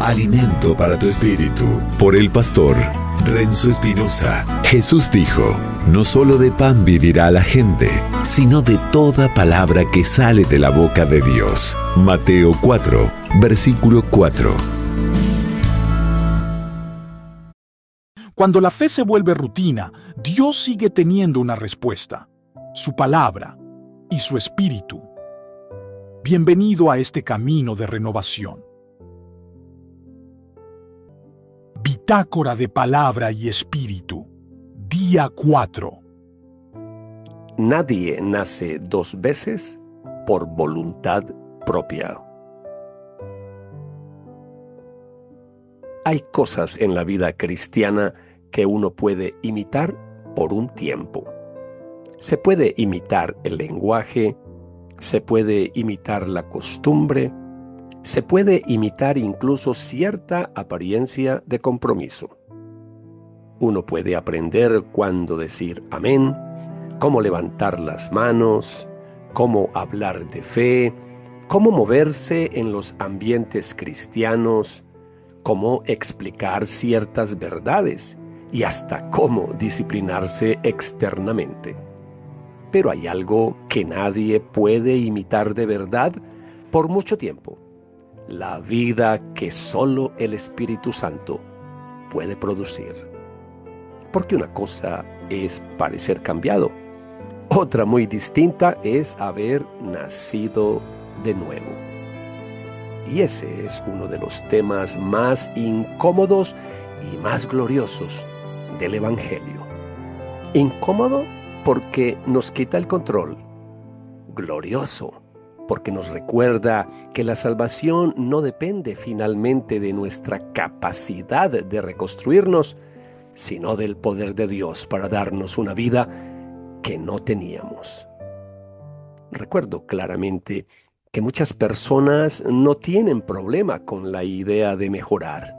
alimento para tu espíritu. Por el pastor Renzo Espinosa. Jesús dijo: no solo de pan vivirá la gente, sino de toda palabra que sale de la boca de Dios. Mateo 4, versículo 4. Cuando la fe se vuelve rutina, Dios sigue teniendo una respuesta: su palabra y su espíritu. Bienvenido a este camino de renovación. Bitácora de palabra y espíritu. Día 4. Nadie nace 2 veces por voluntad propia. Hay cosas en la vida cristiana que uno puede imitar por un tiempo. Se puede imitar el lenguaje, se puede imitar la costumbre, se puede imitar incluso cierta apariencia de compromiso. Uno puede aprender cuándo decir amén, cómo levantar las manos, cómo hablar de fe, cómo moverse en los ambientes cristianos, cómo explicar ciertas verdades y hasta cómo disciplinarse externamente. Pero hay algo que nadie puede imitar de verdad por mucho tiempo: la vida que solo el Espíritu Santo puede producir. Porque una cosa es parecer cambiado, otra muy distinta es haber nacido de nuevo. Y ese es uno de los temas más incómodos y más gloriosos del Evangelio. Incómodo porque nos quita el control. Glorioso porque nos recuerda que la salvación no depende finalmente de nuestra capacidad de reconstruirnos, sino del poder de Dios para darnos una vida que no teníamos. Recuerdo claramente que muchas personas no tienen problema con la idea de mejorar.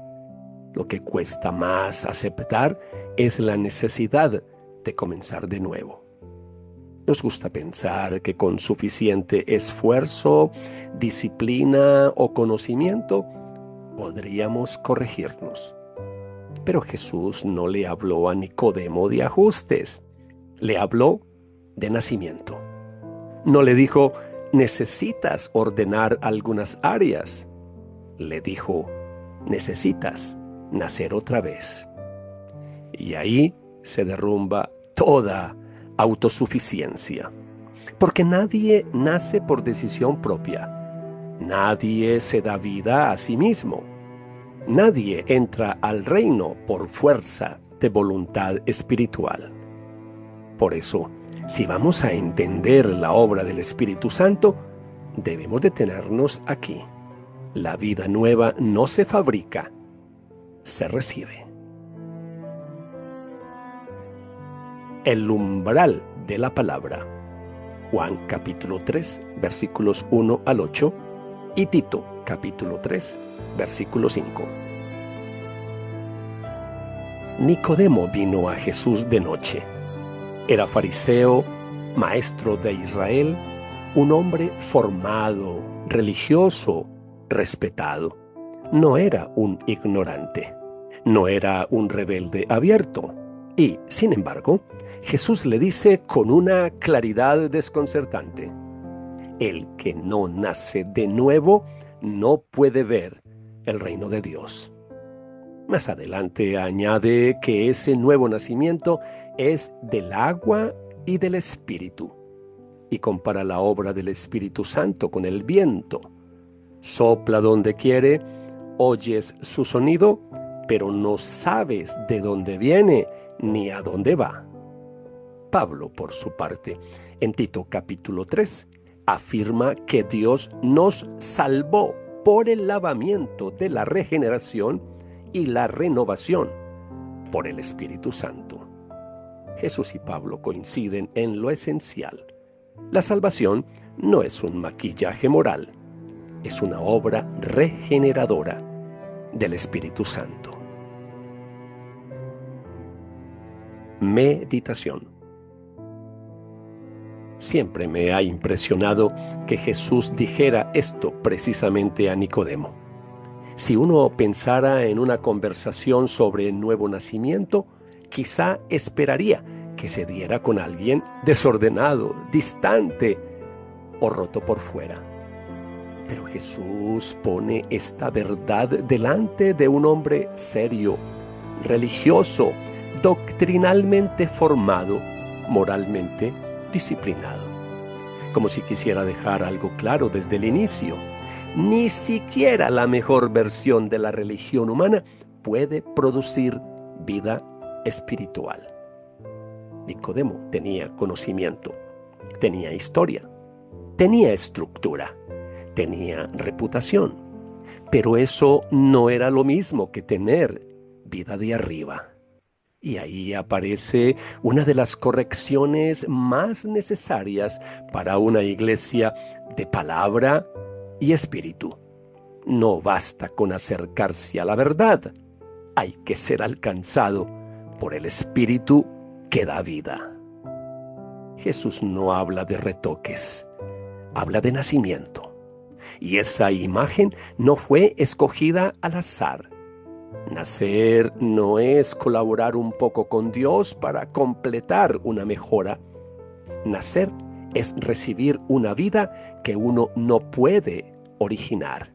Lo que cuesta más aceptar es la necesidad de comenzar de nuevo. Nos gusta pensar que con suficiente esfuerzo, disciplina o conocimiento podríamos corregirnos. Pero Jesús no le habló a Nicodemo de ajustes, le habló de nacimiento. No le dijo: necesitas ordenar algunas áreas. Le dijo: necesitas nacer otra vez. Y ahí se derrumba toda autosuficiencia. Porque nadie nace por decisión propia. Nadie se da vida a sí mismo. Nadie entra al reino por fuerza de voluntad espiritual. Por eso, si vamos a entender la obra del Espíritu Santo, debemos detenernos aquí. La vida nueva no se fabrica, se recibe. El umbral de la palabra. Juan capítulo 3, versículos 1 al 8 y Tito capítulo 3, versículo 5. Nicodemo vino a Jesús de noche. Era fariseo, maestro de Israel, un hombre formado, religioso, respetado. No era un ignorante, no era un rebelde abierto. Y, sin embargo, Jesús le dice con una claridad desconcertante: el que no nace de nuevo no puede ver el reino de Dios. Más adelante añade que ese nuevo nacimiento es del agua y del Espíritu, y compara la obra del Espíritu Santo con el viento. Sopla donde quiere, oyes su sonido, pero no sabes de dónde viene ni a dónde va. Pablo, por su parte, en Tito capítulo 3, afirma que Dios nos salvó por el lavamiento de la regeneración y la renovación por el Espíritu Santo. Jesús y Pablo coinciden en lo esencial. La salvación no es un maquillaje moral, es una obra regeneradora del Espíritu Santo. Meditación. Siempre me ha impresionado que Jesús dijera esto precisamente a Nicodemo. Si uno pensara en una conversación sobre el nuevo nacimiento, quizá esperaría que se diera con alguien desordenado, distante o roto por fuera. Pero Jesús pone esta verdad delante de un hombre serio, religioso, doctrinalmente formado, moralmente disciplinado. Como si quisiera dejar algo claro desde el inicio. Ni siquiera la mejor versión de la religión humana puede producir vida espiritual. Nicodemo tenía conocimiento, tenía historia, tenía estructura, tenía reputación, pero eso no era lo mismo que tener vida de arriba. Y ahí aparece una de las correcciones más necesarias para una iglesia de palabra y espíritu. No basta con acercarse a la verdad, hay que ser alcanzado por el espíritu que da vida. Jesús no habla de retoques, habla de nacimiento. Y esa imagen no fue escogida al azar. Nacer no es colaborar un poco con Dios para completar una mejora. Nacer es recibir una vida que uno no puede originar.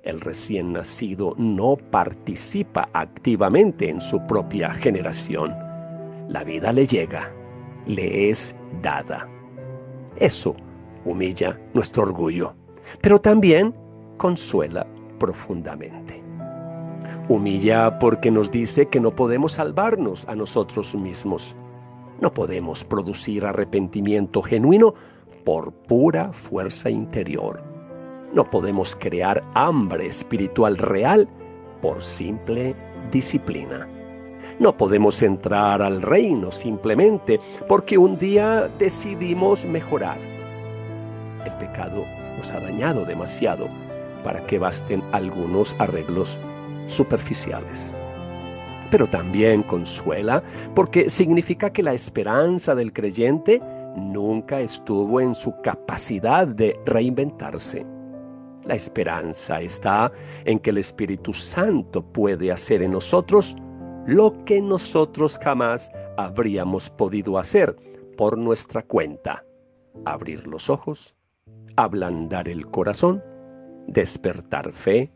El recién nacido no participa activamente en su propia generación. La vida le llega, le es dada. Eso humilla nuestro orgullo, pero también consuela profundamente. Humilla porque nos dice que no podemos salvarnos a nosotros mismos. No podemos producir arrepentimiento genuino por pura fuerza interior. No podemos crear hambre espiritual real por simple disciplina. No podemos entrar al reino simplemente porque un día decidimos mejorar. El pecado nos ha dañado demasiado para que basten algunos arreglos superficiales. Pero también consuela porque significa que la esperanza del creyente nunca estuvo en su capacidad de reinventarse. La esperanza está en que el Espíritu Santo puede hacer en nosotros lo que nosotros jamás habríamos podido hacer por nuestra cuenta: abrir los ojos, ablandar el corazón, despertar fe,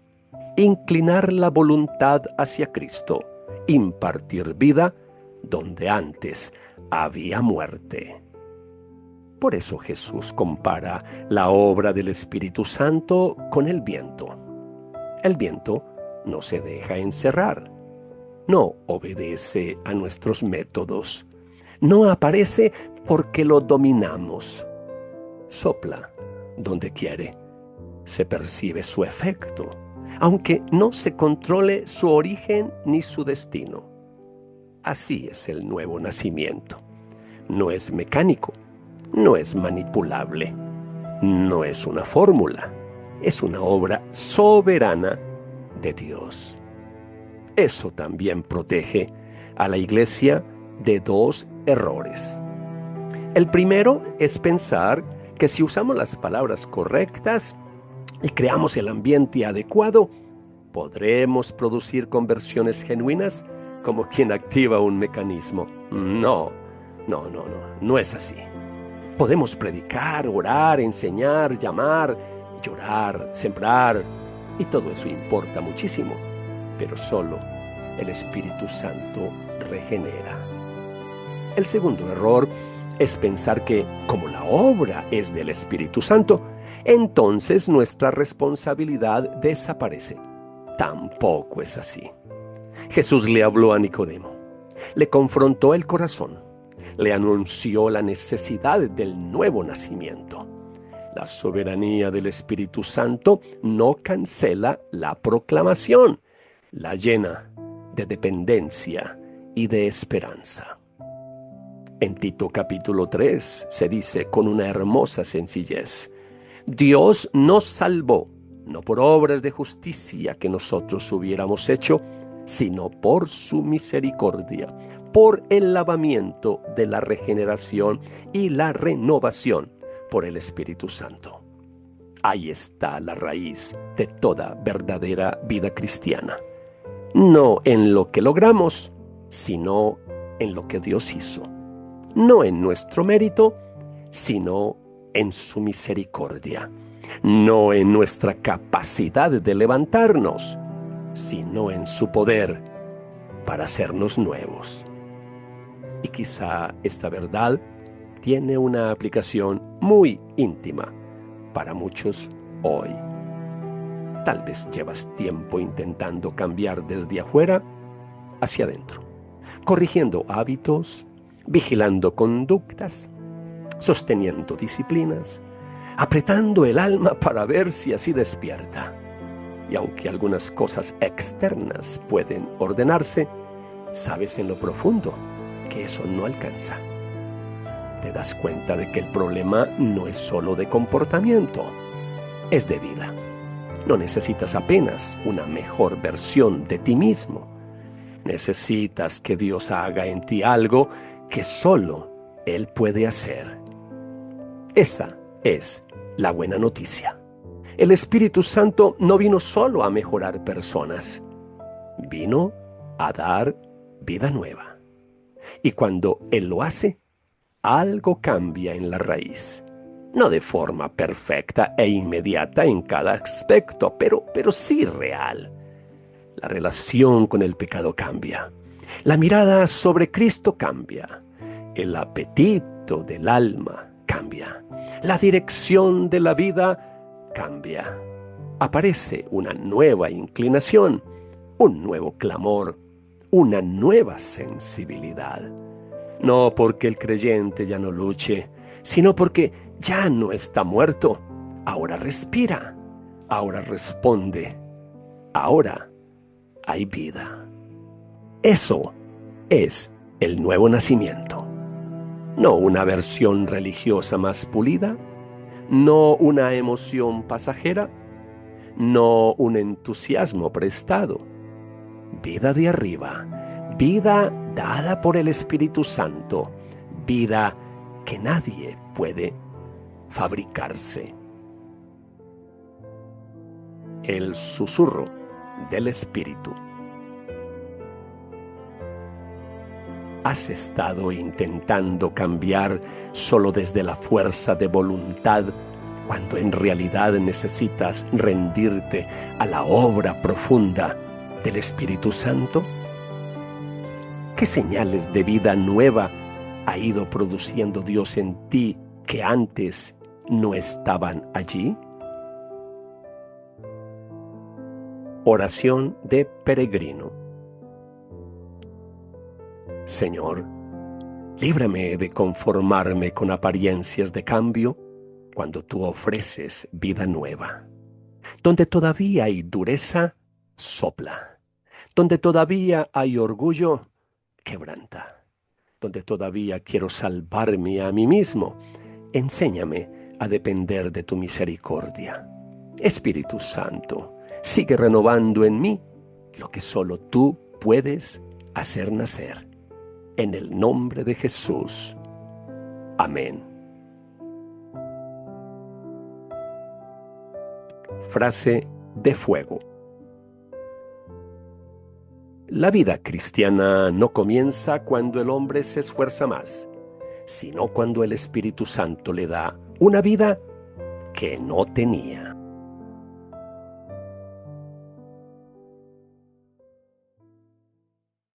inclinar la voluntad hacia Cristo, impartir vida donde antes había muerte. Por eso Jesús compara la obra del Espíritu Santo con el viento. El viento no se deja encerrar, no obedece a nuestros métodos, no aparece porque lo dominamos. Sopla donde quiere, se percibe su efecto, aunque no se controle su origen ni su destino. Así es el nuevo nacimiento. No es mecánico, no es manipulable, no es una fórmula, es una obra soberana de Dios. Eso también protege a la iglesia de dos errores. El primero es pensar que si usamos las palabras correctas y creamos el ambiente adecuado, podremos producir conversiones genuinas como quien activa un mecanismo. No es así. Podemos predicar, orar, enseñar, llamar, llorar, sembrar, y todo eso importa muchísimo, pero solo el Espíritu Santo regenera. El segundo error es pensar que, como la obra es del Espíritu Santo, entonces nuestra responsabilidad desaparece. Tampoco es así. Jesús le habló a Nicodemo, le confrontó el corazón, le anunció la necesidad del nuevo nacimiento. La soberanía del Espíritu Santo no cancela la proclamación, la llena de dependencia y de esperanza. En Tito capítulo 3 se dice con una hermosa sencillez: Dios nos salvó, no por obras de justicia que nosotros hubiéramos hecho, sino por su misericordia, por el lavamiento de la regeneración y la renovación por el Espíritu Santo. Ahí está la raíz de toda verdadera vida cristiana. No en lo que logramos, sino en lo que Dios hizo. No en nuestro mérito, sino en su misericordia. No en nuestra capacidad de levantarnos, sino en su poder para hacernos nuevos. Y quizá esta verdad tiene una aplicación muy íntima para muchos hoy. Tal vez llevas tiempo intentando cambiar desde afuera hacia adentro, corrigiendo hábitos, vigilando conductas, sosteniendo disciplinas, apretando el alma para ver si así despierta. Y aunque algunas cosas externas pueden ordenarse, sabes en lo profundo que eso no alcanza. Te das cuenta de que el problema no es solo de comportamiento, es de vida. No necesitas apenas una mejor versión de ti mismo. Necesitas que Dios haga en ti algo que solo Él puede hacer. Esa es la buena noticia. El Espíritu Santo no vino solo a mejorar personas, vino a dar vida nueva. Y cuando Él lo hace, algo cambia en la raíz. No de forma perfecta e inmediata en cada aspecto, pero sí real. La relación con el pecado cambia. La mirada sobre Cristo cambia. El apetito del alma cambia. La dirección de la vida cambia. Aparece una nueva inclinación, un nuevo clamor, una nueva sensibilidad. No porque el creyente ya no luche, sino porque ya no está muerto. Ahora respira, ahora responde, ahora hay vida. Eso es el nuevo nacimiento. No una versión religiosa más pulida, no una emoción pasajera, no un entusiasmo prestado. Vida de arriba, vida dada por el Espíritu Santo, vida que nadie puede fabricarse. El susurro del Espíritu. ¿Has estado intentando cambiar solo desde la fuerza de voluntad, cuando en realidad necesitas rendirte a la obra profunda del Espíritu Santo? ¿Qué señales de vida nueva ha ido produciendo Dios en ti que antes no estaban allí? Oración de peregrino. Señor, líbrame de conformarme con apariencias de cambio cuando tú ofreces vida nueva. Donde todavía hay dureza, sopla. Donde todavía hay orgullo, quebranta. Donde todavía quiero salvarme a mí mismo, enséñame a depender de tu misericordia. Espíritu Santo, sigue renovando en mí lo que solo tú puedes hacer nacer. En el nombre de Jesús. Amén. Frase de fuego. La vida cristiana no comienza cuando el hombre se esfuerza más, sino cuando el Espíritu Santo le da una vida que no tenía.